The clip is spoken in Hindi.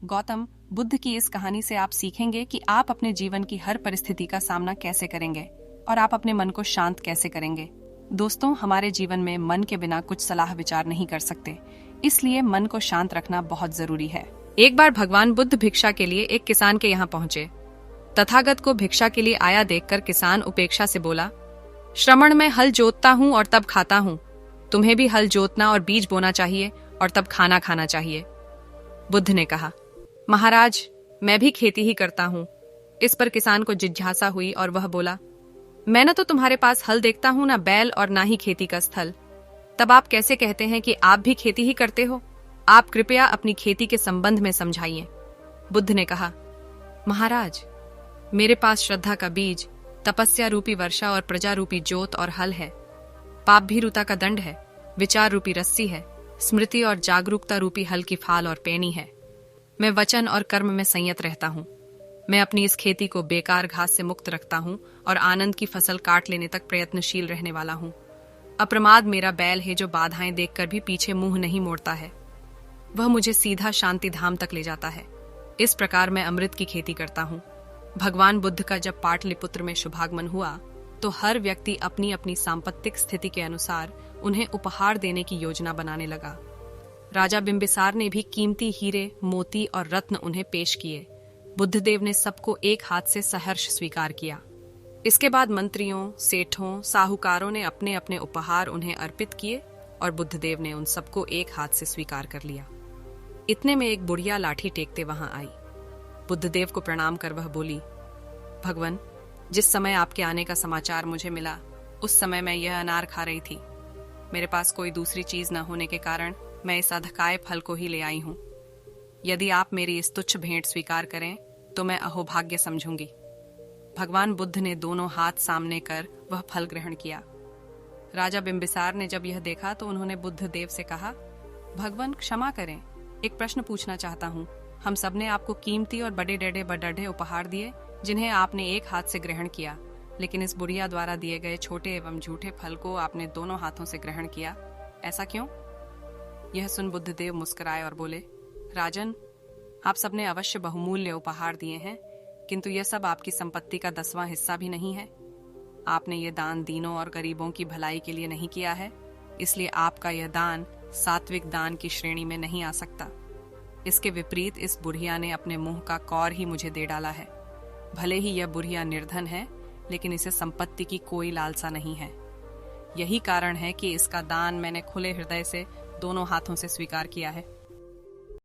गौतम, बुद्ध की इस कहानी से आप सीखेंगे कि आप अपने जीवन की हर परिस्थिति का सामना कैसे करेंगे और आप अपने मन को शांत कैसे करेंगे। दोस्तों, हमारे जीवन में मन के बिना कुछ सलाह विचार नहीं कर सकते, इसलिए मन को शांत रखना बहुत जरूरी है। एक बार भगवान बुद्ध भिक्षा के लिए एक किसान के यहाँ पहुंचे। तथागत को भिक्षा के लिए आया देखकर किसान उपेक्षा से बोला, श्रमण में हल जोतता हूँ और तब खाता हूँ। तुम्हें भी हल जोतना और बीज बोना चाहिए और तब खाना खाना चाहिए। बुद्ध ने कहा, महाराज, मैं भी खेती ही करता हूँ। इस पर किसान को जिज्ञासा हुई और वह बोला, मैं न तो तुम्हारे पास हल देखता हूँ, ना बैल और ना ही खेती का स्थल। तब आप कैसे कहते हैं कि आप भी खेती ही करते हो? आप कृपया अपनी खेती के संबंध में समझाइए। बुद्ध ने कहा, महाराज, मेरे पास श्रद्धा का बीज, तपस्या रूपी वर्षा और प्रजा रूपी जोत और हल है। पाप भीरुता का दंड है, विचार रूपी रस्सी है, स्मृति और जागरूकता रूपी हल की फाल और पेनी है। मैं वचन और कर्म में संयत रहता हूँ। मैं अपनी इस खेती को बेकार घास से मुक्त रखता हूँ और आनंद की फसल काट लेने तक प्रयत्नशील रहने वाला हूँ। अप्रमाद मेरा बैल है जो बाधाएं देखकर भी पीछे मुंह नहीं मोड़ता है। वह मुझे सीधा शांति धाम तक ले जाता है। इस प्रकार मैं अमृत की खेती करता हूँ। भगवान बुद्ध का जब पाटलिपुत्र में शुभागमन हुआ तो हर व्यक्ति अपनी अपनी सांपत्तिक स्थिति के अनुसार उन्हें उपहार देने की योजना बनाने लगा। राजा बिंबिसार ने भी कीमती हीरे, मोती और रत्न उन्हें पेश किए। बुद्धदेव ने सबको एक हाथ से सहर्ष स्वीकार किया। इसके बाद मंत्रियों, सेठों, साहूकारों ने अपने अपने उपहार उन्हें अर्पित किए और बुद्धदेव ने उन सबको एक हाथ से स्वीकार कर लिया। इतने में एक बुढ़िया लाठी टेकते वहां आई। बुद्धदेव को प्रणाम कर वह बोली, भगवान, जिस समय आपके आने का समाचार मुझे मिला उस समय मैं यह अनार खा रही थी। मेरे पास कोई दूसरी चीज न होने के कारण मैं इस अधकाय फल को ही ले आई हूं। यदि आप मेरी इस तुच्छ भेंट स्वीकार करें तो मैं अहोभाग्य समझूंगी। भगवान बुद्ध ने दोनों हाथ सामने कर वह फल ग्रहण किया। राजा बिंबिसार ने जब यह देखा तो उन्होंने बुद्धदेव से कहा, भगवान, क्षमा करें, एक प्रश्न पूछना चाहता हूँ। हम सबने आपको कीमती और बड़े डेढ़े बड़े उपहार दिए जिन्हें आपने एक हाथ से ग्रहण किया, लेकिन इस बुढ़िया द्वारा दिए गए छोटे एवं झूठे फल को आपने दोनों हाथों से ग्रहण किया, ऐसा क्यों? यह सुन बुद्धदेव मुस्कुराए और बोले, राजन, आप सबने अवश्य बहुमूल्य उपहार दिए हैं, किंतु यह सब आपकी संपत्ति का 10वां हिस्सा भी नहीं है। आपने ये दान दीनों और गरीबों की भलाई के लिए नहीं किया है, इसलिए आपका यह दान सात्विक दान की श्रेणी में नहीं आ सकता। इसके विपरीत इस बुढ़िया ने अपने मुंह का कौर ही मुझे दे डाला है। भले ही यह बुढ़िया निर्धन है, लेकिन इसे संपत्ति की कोई लालसा नहीं है। यही कारण है कि इसका दान मैंने खुले हृदय से दोनों हाथों से स्वीकार किया है।